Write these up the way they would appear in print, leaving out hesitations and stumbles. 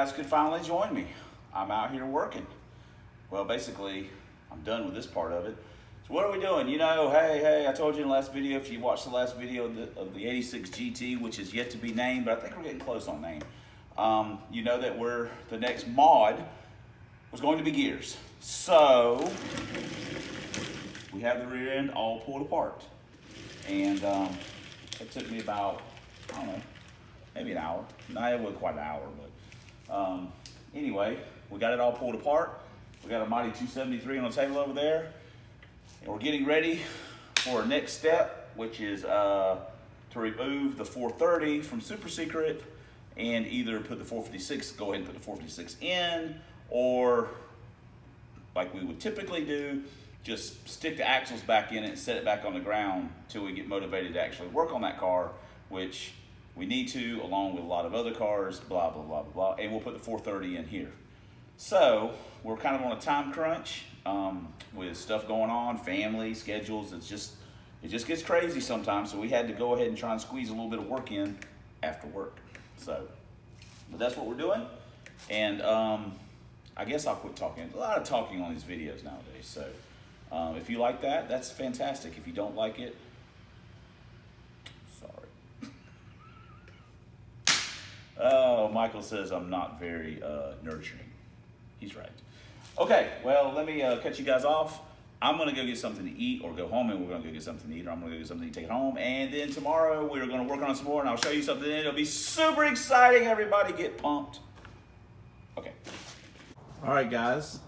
guys could finally join me. I'm out here working. Well, basically, I'm done with this part of it. So what are we doing? You know, hey, I told you in the last video, if you watched the last video of the 86 GT, which is yet to be named, but I think we're getting close on name. You know that the next mod was going to be gears. So, we have the rear end all pulled apart. And it took me about, I don't know, maybe an hour. No, it wasn't quite an hour, but anyway, we got it all pulled apart. We got a Mighty 273 on the table over there. And we're getting ready for our next step, which is to remove the 430 from Super Secret and either put the 456, go ahead and put the 456 in, or like we would typically do, just stick the axles back in it and set it back on the ground until we get motivated to actually work on that car, which we need to, along with a lot of other cars, blah, blah, blah, blah, and we'll put the 430 in here. So we're kind of on a time crunch with stuff going on, family, schedules. It just gets crazy sometimes, so we had to go ahead and try and squeeze a little bit of work in after work. So, but that's what we're doing, and I guess I'll quit talking. A lot of talking on these videos nowadays, so if you like that, that's fantastic. If you don't like it, sorry. Oh, Michael says I'm not very nurturing. He's right. Okay, well, let me cut you guys off. I'm gonna go get something to eat, or go home and we're gonna go get something to eat, or I'm gonna go get something to take it home, and then tomorrow we're gonna work on it some more, and I'll show you something. It'll be super exciting. Everybody get pumped. Okay. All right, guys.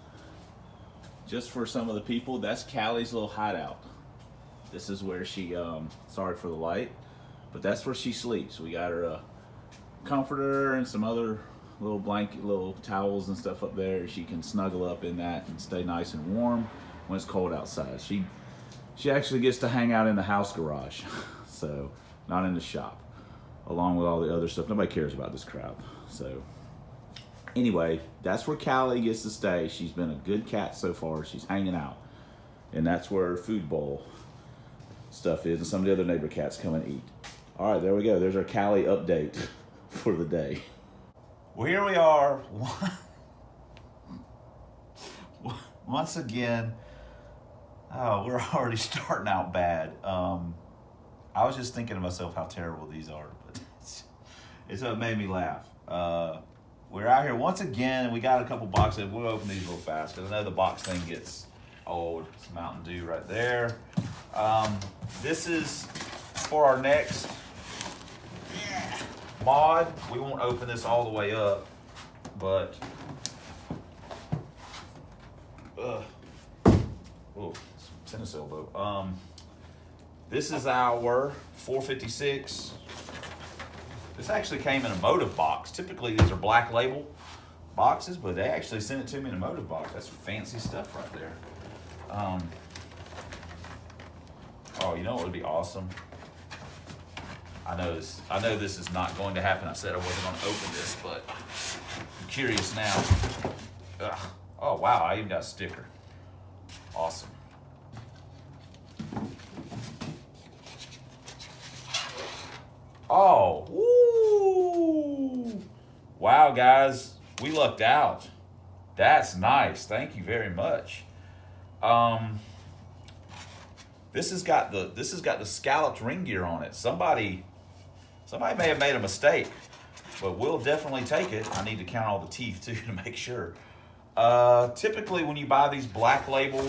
Just for some of the people, that's Callie's little hideout. This is where she, sorry for the light, but that's where she sleeps. We got her a comforter and some other little blanket, little towels and stuff up there. She can snuggle up in that and stay nice and warm when it's cold outside. She actually gets to hang out in the house garage, so not in the shop, along with all the other stuff. Nobody cares about this crap. So anyway, that's where Callie gets to stay. She's been a good cat so far. She's hanging out, and that's where her food bowl stuff is, and some of the other neighbor cats come and eat. All right, there we go. There's our Callie update for the day. Well, here we are once again. Oh, we're already starting out bad. I was just thinking to myself how terrible these are, but it's what made me laugh. We're out here once again, and we got a couple boxes. We'll open these real fast because I know the box thing gets old. It's Mountain Dew right there. This is for our next mod. We won't open this all the way up, but tennis elbow. This is our 456. This actually came in a motive box. Typically these are black label boxes, but they actually sent it to me in a motive box. That's fancy stuff right there. Oh, you know what would be awesome? I know this is not going to happen. I said I wasn't going to open this, but I'm curious now. Ugh. Oh, wow, I even got a sticker. Awesome. Oh, woo! Wow, guys, we lucked out. That's nice. Thank you very much. This has got the scalloped ring gear on it. Somebody may have made a mistake, but we'll definitely take it. I need to count all the teeth too to make sure. Typically when you buy these black label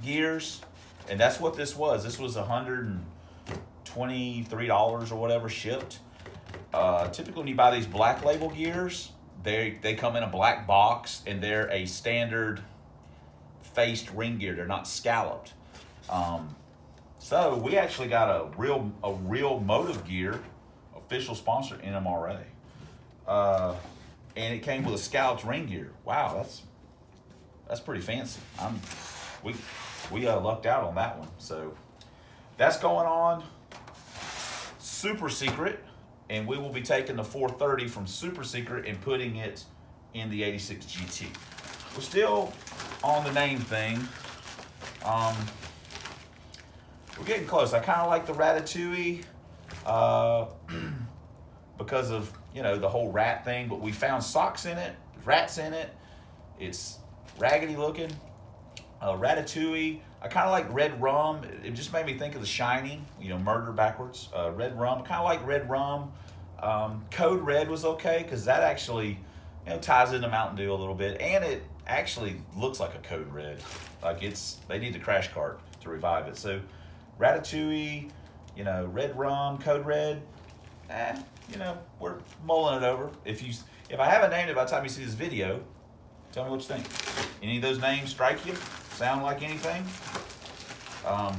gears, and that's what this was. This was $123 or whatever shipped. Typically when you buy these black label gears, they come in a black box, and they're a standard faced ring gear. They're not scalloped. So we actually got a real motive gear, official sponsor, NMRA, and it came with a scalloped ring gear. Wow, that's pretty fancy. We lucked out on that one. So that's going on Super Secret, and we will be taking the 430 from Super Secret and putting it in the 86 GT. We're still on the name thing. We're getting close. I kind of like the Ratatouille because of you know, the whole rat thing, but we found socks in it, rats in it. It's raggedy looking. Ratatouille. I kind of like red rum. It just made me think of The Shining, you know, murder backwards. Red rum, kind of like red rum. Code Red was okay because that actually, you know, ties into Mountain Dew a little bit, and it actually looks like a Code Red. Like they need the crash cart to revive it. So Ratatouille, you know, red rum, Code Red. You know, we're mulling it over. If I haven't named it by the time you see this video, tell me what you think. Any of those names strike you? Sound like anything? I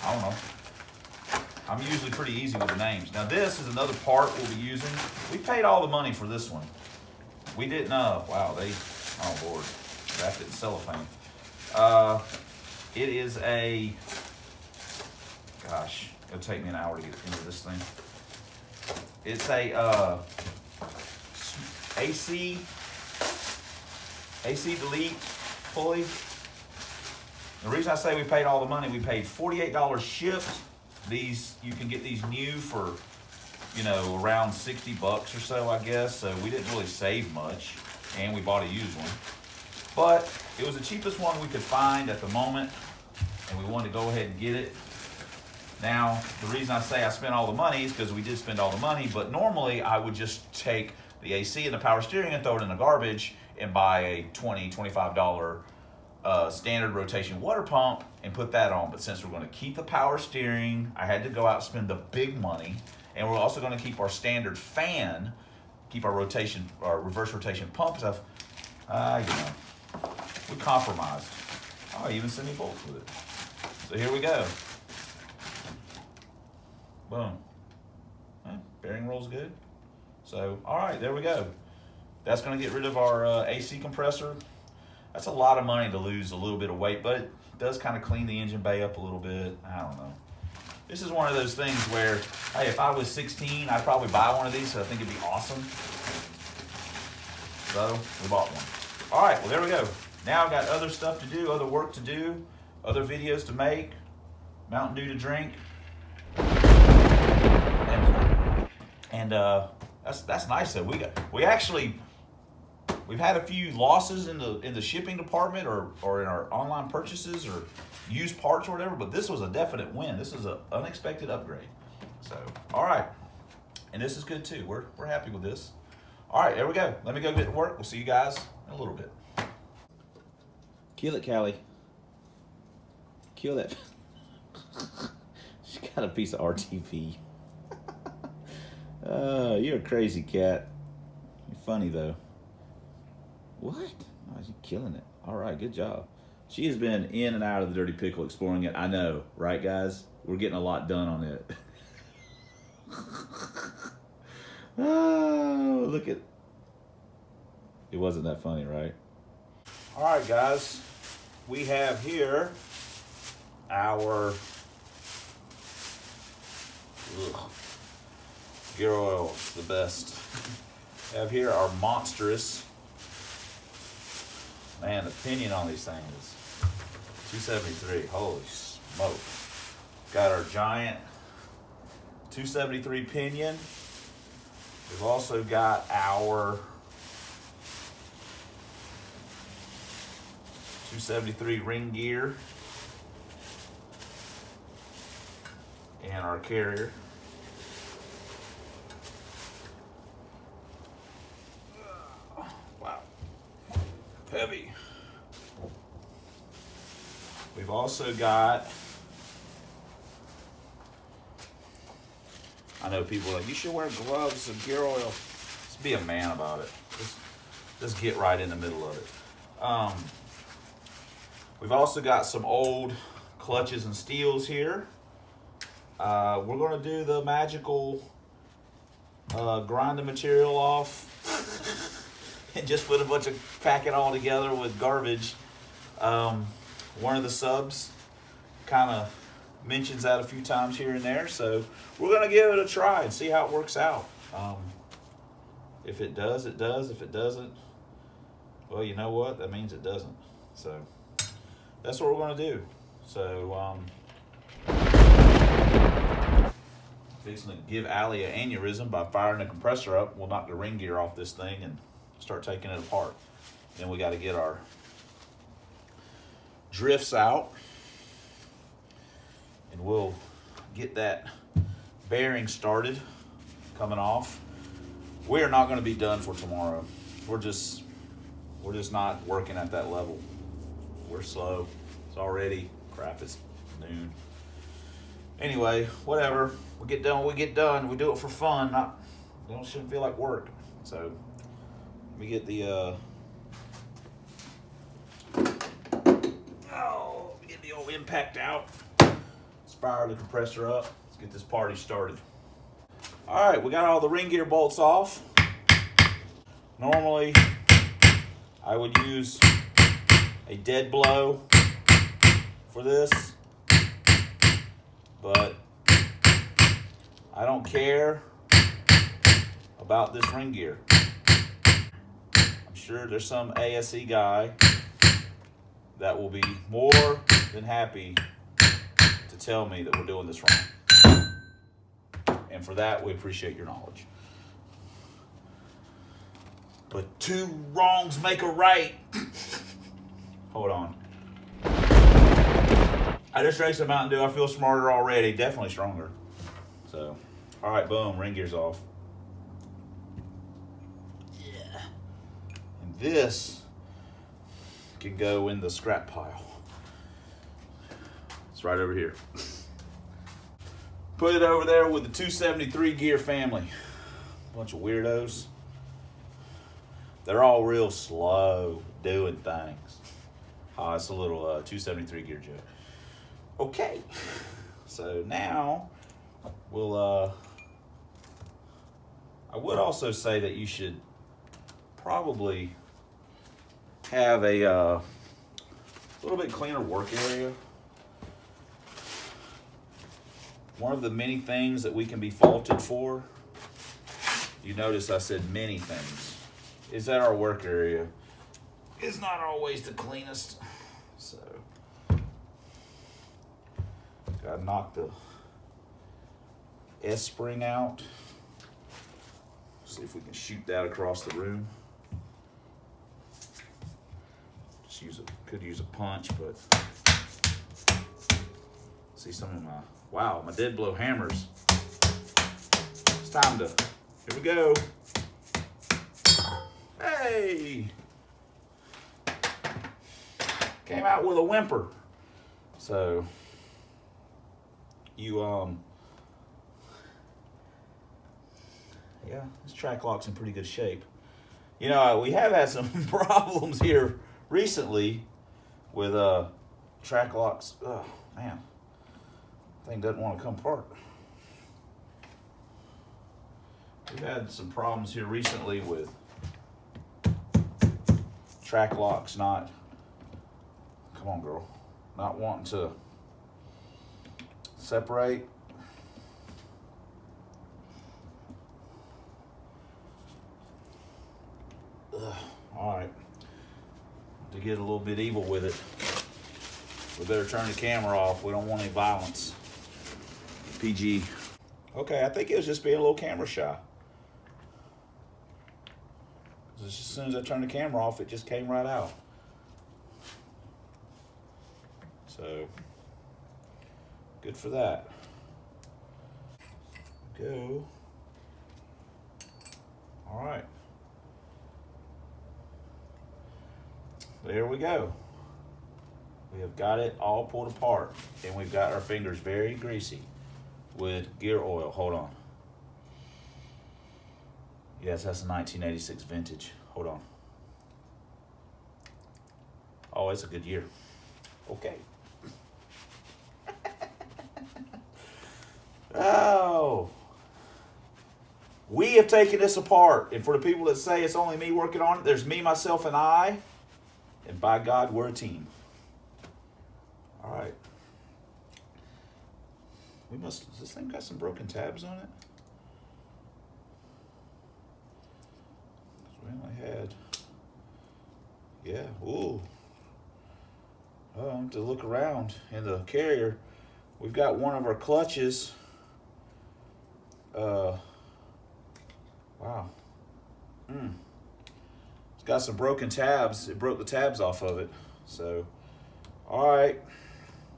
don't know. I'm usually pretty easy with the names. Now this is another part we'll be using. We paid all the money for this one. We didn't, wow, oh Lord, wrapped it in cellophane. It is gosh, it'll take me an hour to get into this thing. It's a AC delete pulley. The reason I say we paid all the money, we paid $48 shipped. These, you can get these new for, you know, around 60 bucks or so, I guess. So we didn't really save much, and we bought a used one. But it was the cheapest one we could find at the moment, and we wanted to go ahead and get it. Now, the reason I say I spent all the money is because we did spend all the money, but normally I would just take the AC and the power steering and throw it in the garbage and buy a $20, $25 standard rotation water pump and put that on. But since we're going to keep the power steering, I had to go out and spend the big money, and we're also going to keep our standard fan, keep our rotation, our reverse rotation pump stuff. You know, we compromised. Oh, even sent me bolts with it. So here we go. Boom. Bearing rolls good. So, all right, there we go. That's going to get rid of our AC compressor. That's a lot of money to lose a little bit of weight, but it does kind of clean the engine bay up a little bit. I don't know. This is one of those things where, hey, if I was 16, I'd probably buy one of these, so I think it'd be awesome. So, we bought one. All right, well, there we go. Now I've got other stuff to do, other work to do, other videos to make, Mountain Dew to drink. And that's nice though. We've had a few losses in the shipping department or in our online purchases or used parts or whatever, but this was a definite win. This is an unexpected upgrade. So, all right. And this is good too. We're happy with this. All right, there we go. Let me go get to work. We'll see you guys in a little bit. Kill it, Callie. Kill that. She got a piece of RTV. You're a crazy cat. You're funny though. What? Oh, you're killing it. All right, good job. She has been in and out of the Dirty Pickle exploring it. I know, right guys? We're getting a lot done on it. Oh, look at. It wasn't that funny, right? All right, guys. We have here our gear oil, the best. Have here our monstrous, man, the pinion on these things is 273. Holy smoke. Got our giant 273 pinion. We've also got our 273 ring gear and our carrier. Wow, heavy. We've also got, I know people are like, you should wear gloves and gear oil. Just be a man about it. Just get right in the middle of it. We've also got some old clutches and steels here. We're going to do the magical grind the material off and just put a bunch of, pack it all together with garbage. One of the subs kind of mentions that a few times here and there, so we're going to give it a try and see how it works out. If it does, it does. If it doesn't, well, you know what? That means it doesn't. So that's what we're going to do. So fixing to give Allie an aneurysm by firing the compressor up. We'll knock the ring gear off this thing and start taking it apart. Then we got to get our drifts out, and we'll get that bearing started coming off. We're not going to be done for tomorrow. We're just not working at that level. We're slow. It's already crap. It's noon. Anyway, whatever. We get done. We get done. We do it for fun. Shouldn't feel like work. So let me get the get the old impact out. Fire the compressor up. Let's get this party started. All right, we got all the ring gear bolts off. Normally, I would use a dead blow for this, but I don't care about this ring gear. I'm sure there's some ASE guy that will be more than happy to tell me that we're doing this wrong. And for that, we appreciate your knowledge. But two wrongs make a right. Hold on. I just drank some Mountain Dew. I feel smarter already. Definitely stronger. So, all right, boom. Ring gear's off. Yeah. And this can go in the scrap pile. It's right over here. Put it over there with the 273 gear family. Bunch of weirdos. They're all real slow doing things. Oh, it's a little 273 gear joke. Okay, so now we'll, I would also say that you should probably have a little bit cleaner work area. One of the many things that we can be faulted for, you notice I said many things, is that our work area is not always the cleanest. So, gotta knock the S-spring out. See if we can shoot that across the room. Could use a punch, but see some of my dead blow hammers. It's time to, here we go. Hey! Came out with a whimper. So, yeah, this track lock's in pretty good shape. You know, we have had some problems here recently with track locks. Oh, man. Thing doesn't want to come apart. We've had some problems here recently with track locks not, come on girl, not wanting to separate. All right, to get a little bit evil with it, we better turn the camera off. We don't want any violence. PG. Okay, I think it was just being a little camera shy. As soon as I turned the camera off, it just came right out. So, good for that. Go. All right. There we go. We have got it all pulled apart, and we've got our fingers very greasy with gear oil. Hold on. Yes, that's a 1986 vintage. Hold on. Oh, it's a good year. Okay. Oh. We have taken this apart. And for the people that say it's only me working on it, there's me, myself, and I. And by God, we're a team. All right. Does this thing got some broken tabs on it? We only had, yeah, ooh. Oh, I have to look around in the carrier. We've got one of our clutches Wow. It's got some broken tabs. It broke the tabs off of it. So, all right.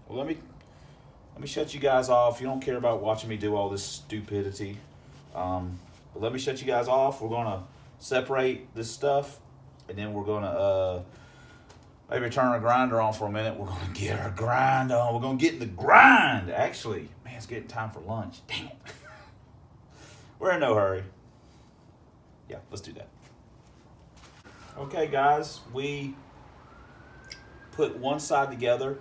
Well, let me shut you guys off. You don't care about watching me do all this stupidity. But let me shut you guys off. We're gonna separate this stuff, and then we're gonna maybe turn our grinder on for a minute. We're gonna get our grind on. We're gonna get in the grind. Actually, man, it's getting time for lunch. Damn it. We're in no hurry. Yeah, let's do that. Okay, guys, we put one side together.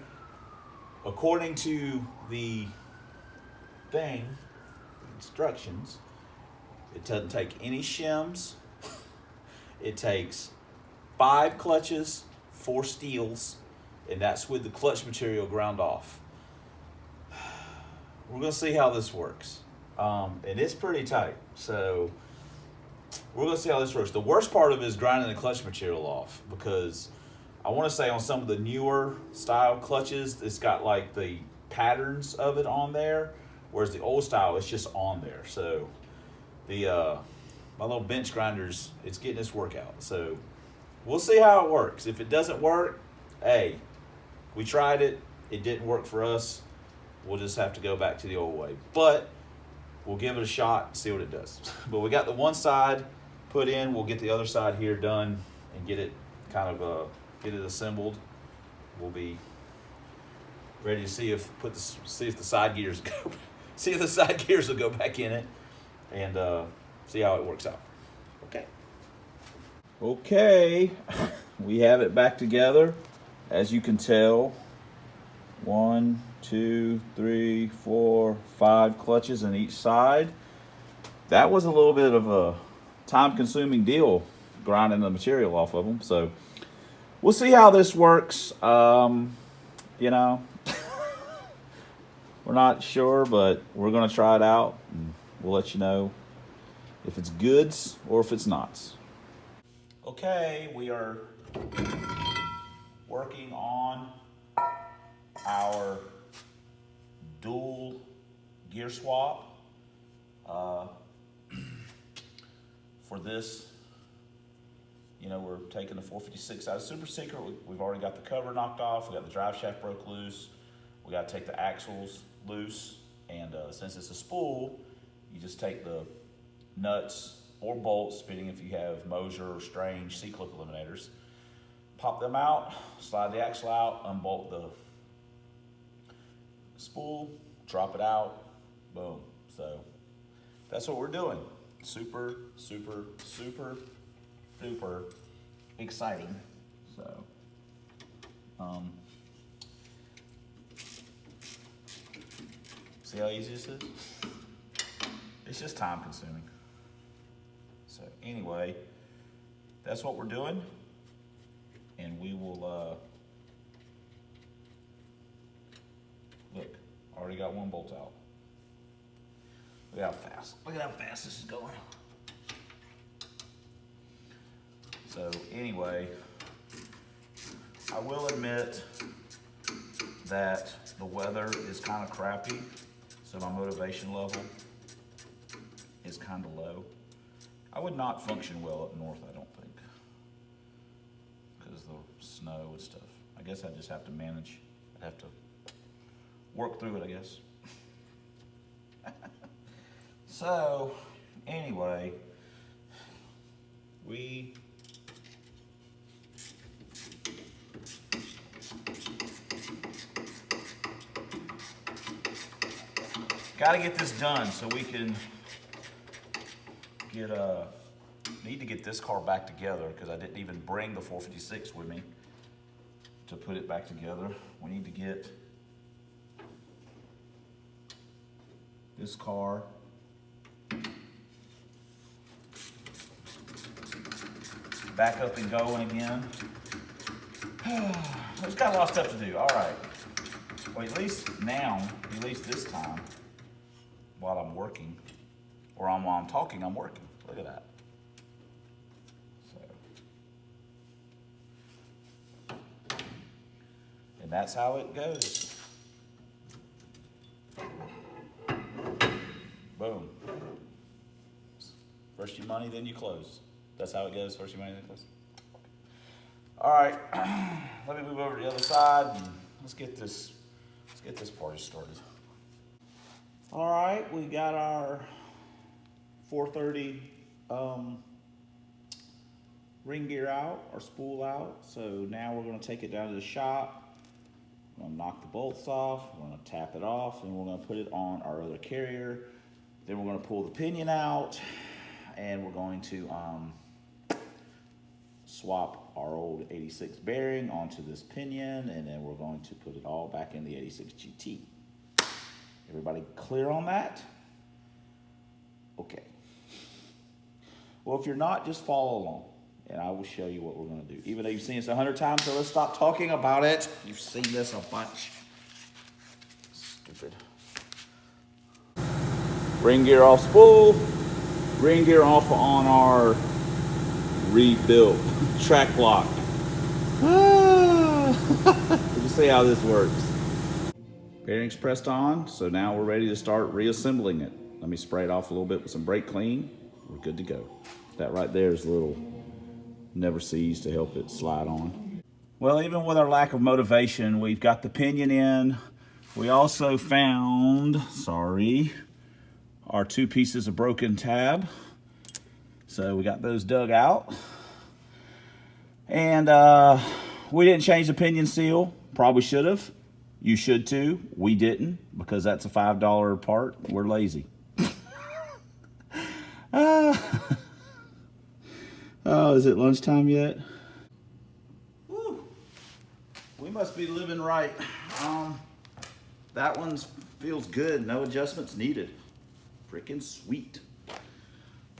According to the instructions, it doesn't take any shims. It takes 5 clutches, 4 steels, and that's with the clutch material ground off. We're gonna see how this works. And it's pretty tight, so we're gonna see how this works. The worst part of it is grinding the clutch material off, because I want to say on some of the newer style clutches, it's got like the patterns of it on there, whereas the old style, it's just on there. So the my little bench grinders, it's getting its work out. So we'll see how it works. If it doesn't work, hey, we tried it. It didn't work for us. We'll just have to go back to the old way. But we'll give it a shot and see what it does. But we got the one side put in. We'll get the other side here done and get it kind of get it assembled. We'll be ready to see if the side gears go. See if the side gears will go back in it, and see how it works out. Okay, we have it back together. As you can tell, 1, 2, 3, 4, 5 clutches on each side. That was a little bit of a time-consuming deal, grinding the material off of them. So we'll see how this works. You know, we're not sure, but we're going to try it out, and we'll let you know if it's goods or if it's nots. Okay, we are working on our dual gear swap. For this, you know, we're taking the 456 out of Super Secret. We've already got the cover knocked off. We got the drive shaft broke loose. We got to take the axles loose. And since it's a spool, you just take the nuts or bolts, depending if you have Moser or Strange C-clip eliminators. Pop them out, slide the axle out, unbolt the spool, drop it out, boom. So that's what we're doing. Super, super, super duper exciting. So, see how easy this is? It's just time consuming. So anyway, that's what we're doing. And we will, look, already got one bolt out. Look at how fast this is going. So anyway, I will admit that the weather is kind of crappy, so my motivation level is kind of low. I would not function well up north, I don't think, because of the snow and stuff. I guess I just have to manage. I'd have to work through it, I guess. So, anyway, we got to get this done so we can get need to get this car back together, because I didn't even bring the 456 with me to put it back together. We need to get this car back up and going again. There's got a lot of stuff to do. All right. Well, at least this time, while I'm working, or while I'm talking, I'm working. Look at that. So, and that's how it goes. Boom. First you money, then you close. That's how it goes. First you money, then close. All right, let me move over to the other side and let's get this party started. All right, we got our 430 ring gear out, our spool out. So now we're going to take it down to the shop. We're going to knock the bolts off. We're going to tap it off, and we're going to put it on our other carrier. Then we're going to pull the pinion out, and we're going to swap our old 86 bearing onto this pinion, and then we're going to put it all back in the 86 GT. Everybody clear on that? Okay. Well, if you're not, just follow along, and I will show you what we're going to do. Even though you've seen this 100 times, so let's stop talking about it. You've seen this a bunch. Stupid. Ring gear off spool. Ring gear off on our rebuilt track block. You see how this works. Bearings pressed on, so now we're ready to start reassembling it. Let me spray it off a little bit with some brake clean. We're good to go. That right there is a little never sees to help it slide on. Well, even with our lack of motivation, we've got the pinion in. We also found, our 2 pieces of broken tab. So we got those dug out. And we didn't change the pinion seal. Probably should have. You should too. We didn't, because that's a $5 part. We're lazy. Oh, is it lunchtime yet? Woo. We must be living right. That one feels good. No adjustments needed. Freaking sweet.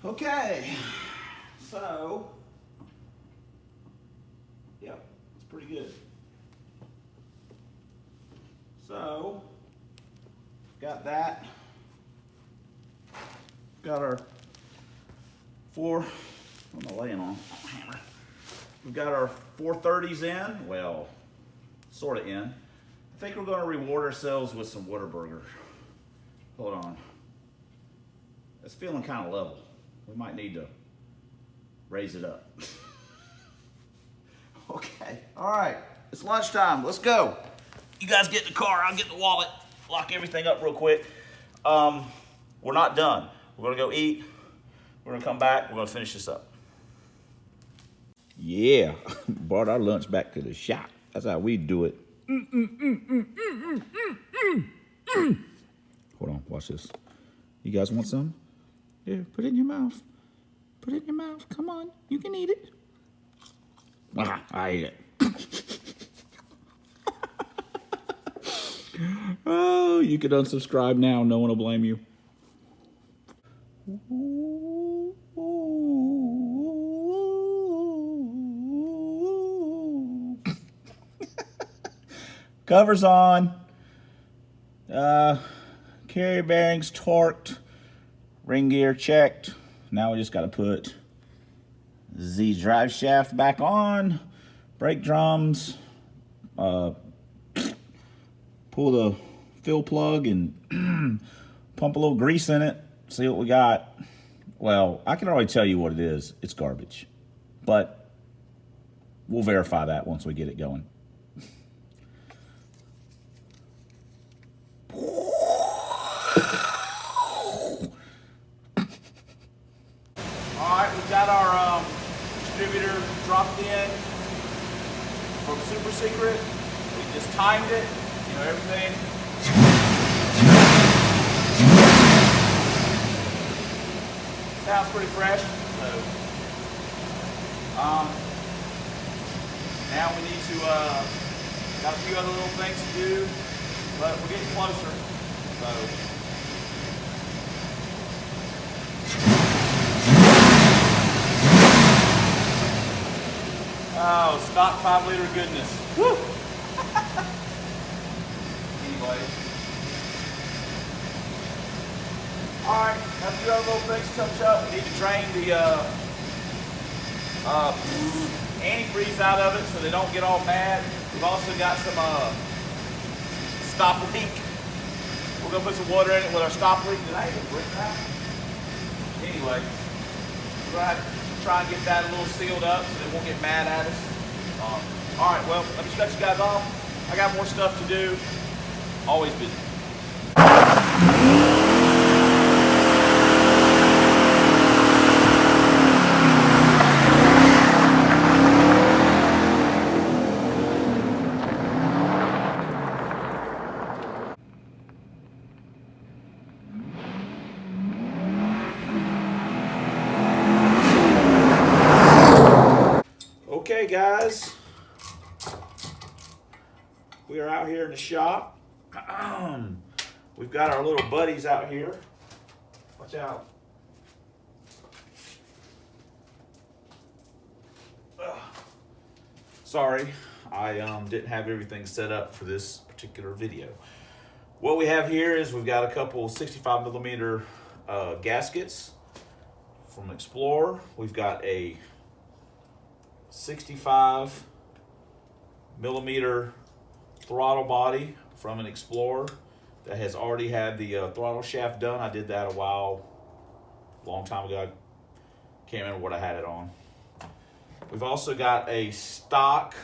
Okay. So, yep, it's pretty good. So, got that. Got our what am I laying on? Hammer. We've got our 430s in. Well, sort of in. I think we're going to reward ourselves with some Whataburger. Hold on. It's feeling kind of level. We might need to raise it up. Okay. All right. It's lunchtime. Let's go. You guys get in the car. I'll get the wallet. Lock everything up real quick. We're not done. We're going to go eat. We're going to come back. We're going to finish this up. Yeah. Brought our lunch back to the shop. That's how we do it. Hold on. Watch this. You guys want some? Yeah. Put it in your mouth. Put it in your mouth. Come on. You can eat it. I ate it. Oh, you can unsubscribe now. No one will blame you. Covers on. Carrier bearings torqued. Ring gear checked. Now we just got to put the drive shaft back on. Brake drums. Pull the fill plug and pump a little grease in it. See what we got. Well, I can already tell you what it is. It's garbage. But we'll verify that once we get it going. Alright, we got our distributor dropped in from Super Secret. We just timed it. You know, everything. Sounds pretty fresh. So, now we need to, got a few other little things to do, but we're getting closer. So. Oh, stock 5-liter goodness. Woo! Anyway. Alright, got a few other little things to touch up. We need to drain the antifreeze out of it so they don't get all mad. We've also got some stop leak. We're going to put some water in it with our stop leak. Did I even bring that? Anyway. We're gonna have to try and get that a little sealed up so they won't get mad at us. All right, well, let me shut you guys off. I got more stuff to do. Always busy. Okay, guys, we are out here in the shop. We've got our little buddies out here. Watch out. Sorry, I didn't have everything set up for this particular video. What we have here is we've got a couple 65 millimeter gaskets from Explorer. We've got a 65 millimeter throttle body from an Explorer that has already had the throttle shaft done. I did that a long time ago. I can't remember what I had it on. We've also got a stock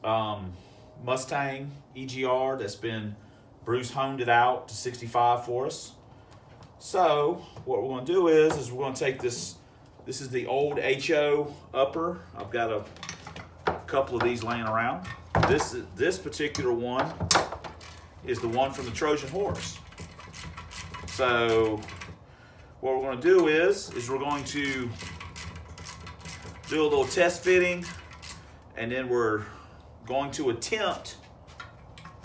Mustang EGR that's been Bruce honed it out to 65 for us. So what we're going to do is we're going to take this. This is the old HO upper. I've got a couple of these laying around. This particular one is the one from the Trojan horse. So what we're going to do is we're going to do a little test fitting, and then we're going to attempt,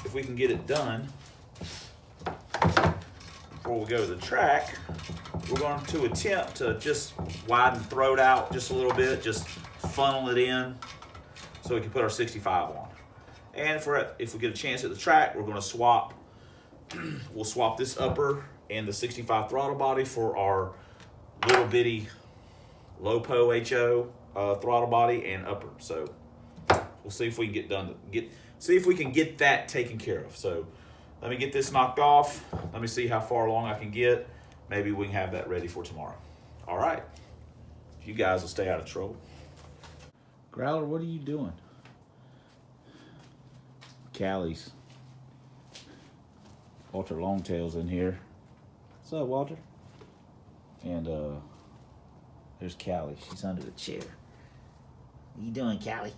if we can get it done before we go to the track, we're going to attempt to just widen the throat out just a little bit, just funnel it in so we can put our 65 on. And if we get a chance at the track, we're going to swap. We'll swap this upper and the 65 throttle body for our little bitty Lopo HO throttle body and upper. So we'll see if we can see if we can get that taken care of. So let me get this knocked off. Let me see how far along I can get. Maybe we can have that ready for tomorrow. All right. If you guys will stay out of trouble. Growler, what are you doing? Callie's. Walter Longtail's in here. What's up, Walter? And there's Callie. She's under the chair. What you doing, Callie?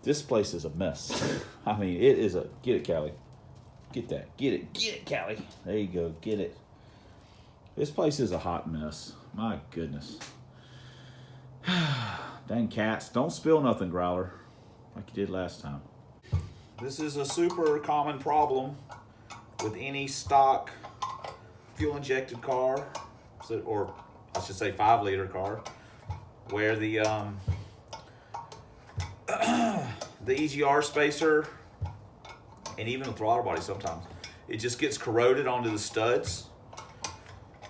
This place is a mess. I mean, it is a... Get it, Callie. Get that. Get it. Get it, Callie. There you go. Get it. This place is a hot mess. My goodness. Dang cats. Don't spill nothing, Growler, like you did last time. This is a super common problem with any stock fuel-injected car, or I should say 5-liter car, where the EGR spacer and even the throttle body sometimes, it just gets corroded onto the studs.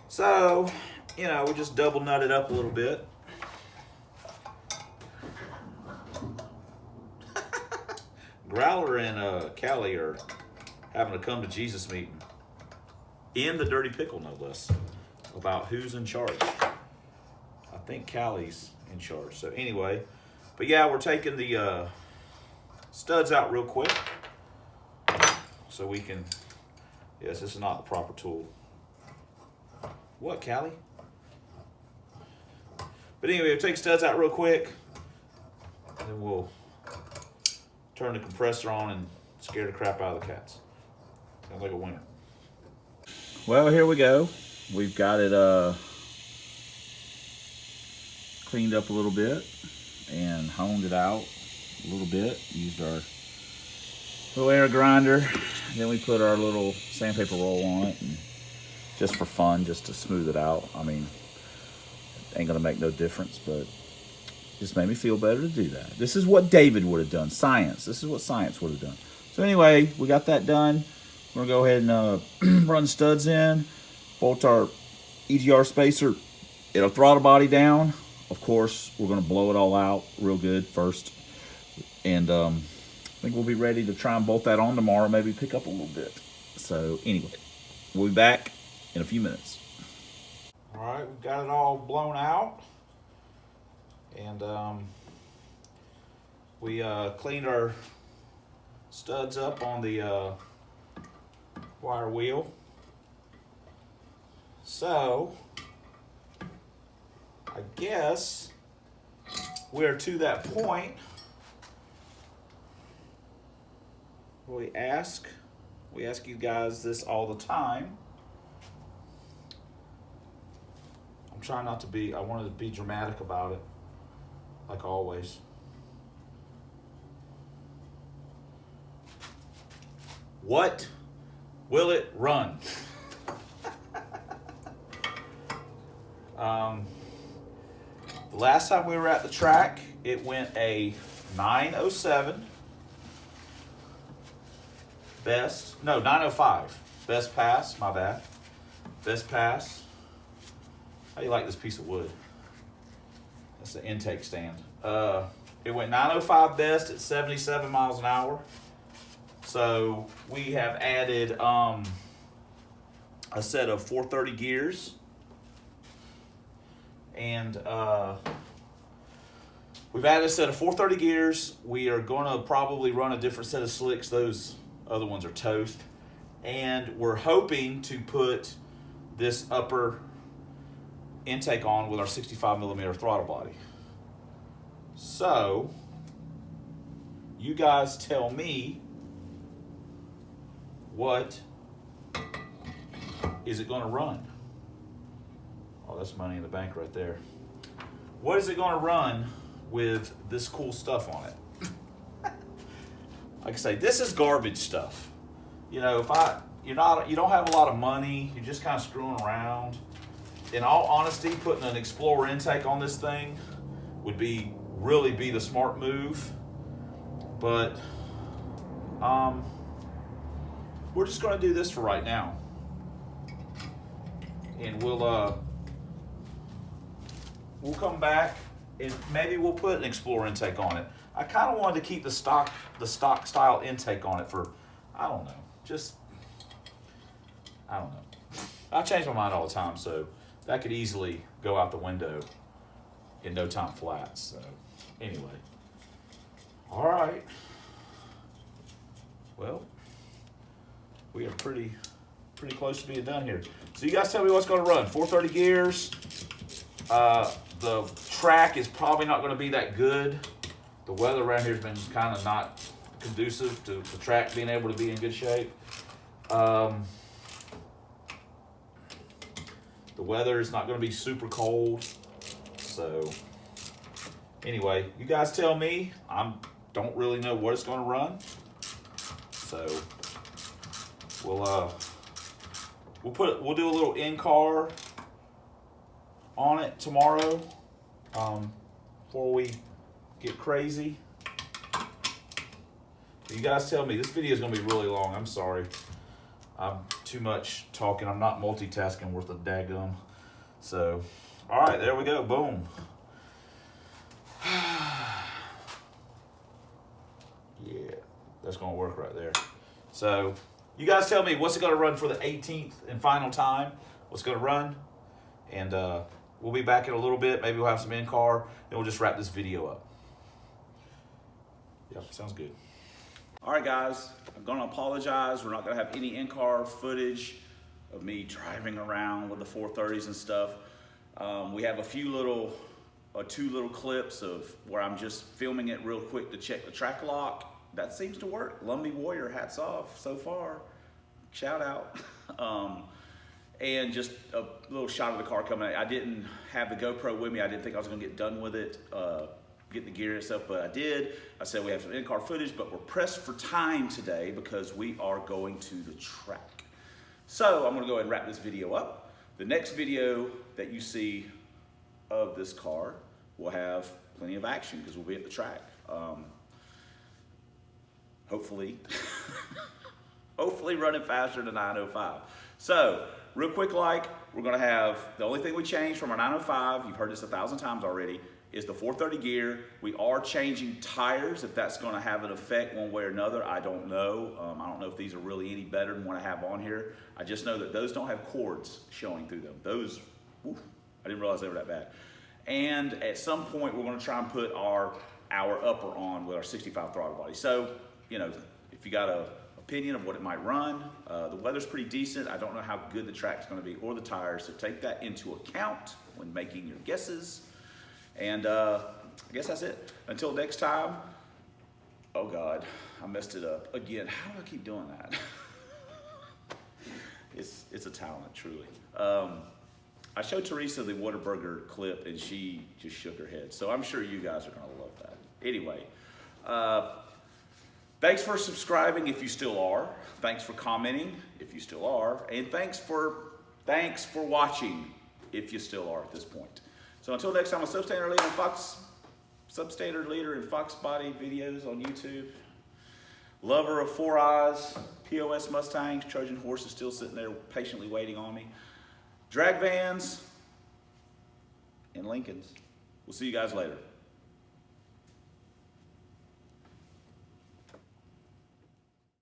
So, you know, we just double nut it up a little bit. Growler and Callie are having a come to Jesus meeting in the Dirty Pickle, no less, about who's in charge. I think Callie's in charge. So anyway, but yeah, we're taking the studs out real quick so we can. Yes, this is not the proper tool. What, Callie? But anyway, we'll take studs out real quick, and then we'll turn the compressor on and scare the crap out of the cats. Sounds like a winner. Well, here we go. We've got it cleaned up a little bit and honed it out a little bit. Used our little air grinder. Then we put our little sandpaper roll on it, and just for fun, just to smooth it out. I mean, ain't gonna make no difference, but just made me feel better to do that. This is what David would have done. Science. This is what science would have done. So anyway, we got that done. We're gonna go ahead and run studs in, bolt our EGR spacer, it'll throttle body down. Of course, we're gonna blow it all out real good first. And I think we'll be ready to try and bolt that on tomorrow, maybe pick up a little bit. So anyway, we'll be back in a few minutes. All right, we've got it all blown out. And we cleaned our studs up on the wire wheel. So, I guess we're to that point where we ask you guys this all the time. I'm trying not to be, I wanted to be dramatic about it, like always. What will it run? The last time we were at the track, it went a 907 best, no, 905 best pass, my bad. Best pass. How do you like this piece of wood? That's the intake stand. It went 905 best at 77 miles an hour. So we have added a set of 430 gears. And we've added a set of 430 gears. We are going to probably run a different set of slicks. Those other ones are toast. And we're hoping to put this upper intake on with our 65 millimeter throttle body. So, you guys tell me, what is it going to run? Oh, that's money in the bank right there. What is it going to run with this cool stuff on it? Like I say, this is garbage stuff. You know, if you don't have a lot of money, you're just kind of screwing around. In all honesty, putting an Explorer intake on this thing would really be the smart move. But we're just going to do this for right now, and we'll come back and maybe we'll put an Explorer intake on it. I kind of wanted to keep the stock style intake on it for, I don't know. I change my mind all the time, so that could easily go out the window in no time flat. So anyway, all right. Well, we are pretty close to being done here. So you guys tell me what's going to run. 430 gears. The track is probably not going to be that good. The weather around here has been kind of not conducive to the track being able to be in good shape. The weather is not going to be super cold. So anyway, you guys tell me. I don't really know what it's going to run. So we'll do a little in-car on it tomorrow, before we get crazy. You guys tell me. This video is going to be really long. I'm sorry. I'm too much talking. I'm not multitasking worth a daggum. So, all right, there we go. Boom. Yeah, that's going to work right there. So, you guys tell me, what's it going to run for the 18th and final time? What's going to run? And we'll be back in a little bit. Maybe we'll have some in-car, and we'll just wrap this video up. Yep, sounds good. All right, guys, I'm going to apologize. We're not going to have any in-car footage of me driving around with the 430s and stuff. We have two little clips of where I'm just filming it real quick to check the track lock. That seems to work. Lumbee Warrior, hats off so far. Shout out. And just a little shot of the car coming out. I didn't have the GoPro with me. I didn't think I was going to get done with it, get the gear and stuff, but I did. I said we have some in-car footage, but we're pressed for time today because we are going to the track. So I'm going to go ahead and wrap this video up. The next video that you see of this car will have plenty of action because we'll be at the track. Hopefully, hopefully running faster than 905. So, real quick, we're gonna have, the only thing we changed from our 905, you've heard this 1,000 times already, is the 430 gear. We are changing tires. If that's gonna have an effect one way or another, I don't know. I don't know if these are really any better than what I have on here. I just know that those don't have cords showing through them. Those, oof, I didn't realize they were that bad. And at some point, we're gonna try and put our upper on with our 65 throttle body. So, you know, if you got an opinion of what it might run, the weather's pretty decent. I don't know how good the track's gonna be or the tires, so take that into account when making your guesses. And I guess that's it. Until next time, oh God, I messed it up again. How do I keep doing that? It's a talent, truly. I showed Teresa the Whataburger clip and she just shook her head. So I'm sure you guys are gonna love that. Anyway, thanks for subscribing if you still are. Thanks for commenting if you still are. And thanks for watching if you still are at this point. So until next time, a substandard leader in Fox body videos on YouTube. Lover of 4 eyes, POS Mustangs, Trojan horse is still sitting there patiently waiting on me. Drag vans and Lincolns. We'll see you guys later.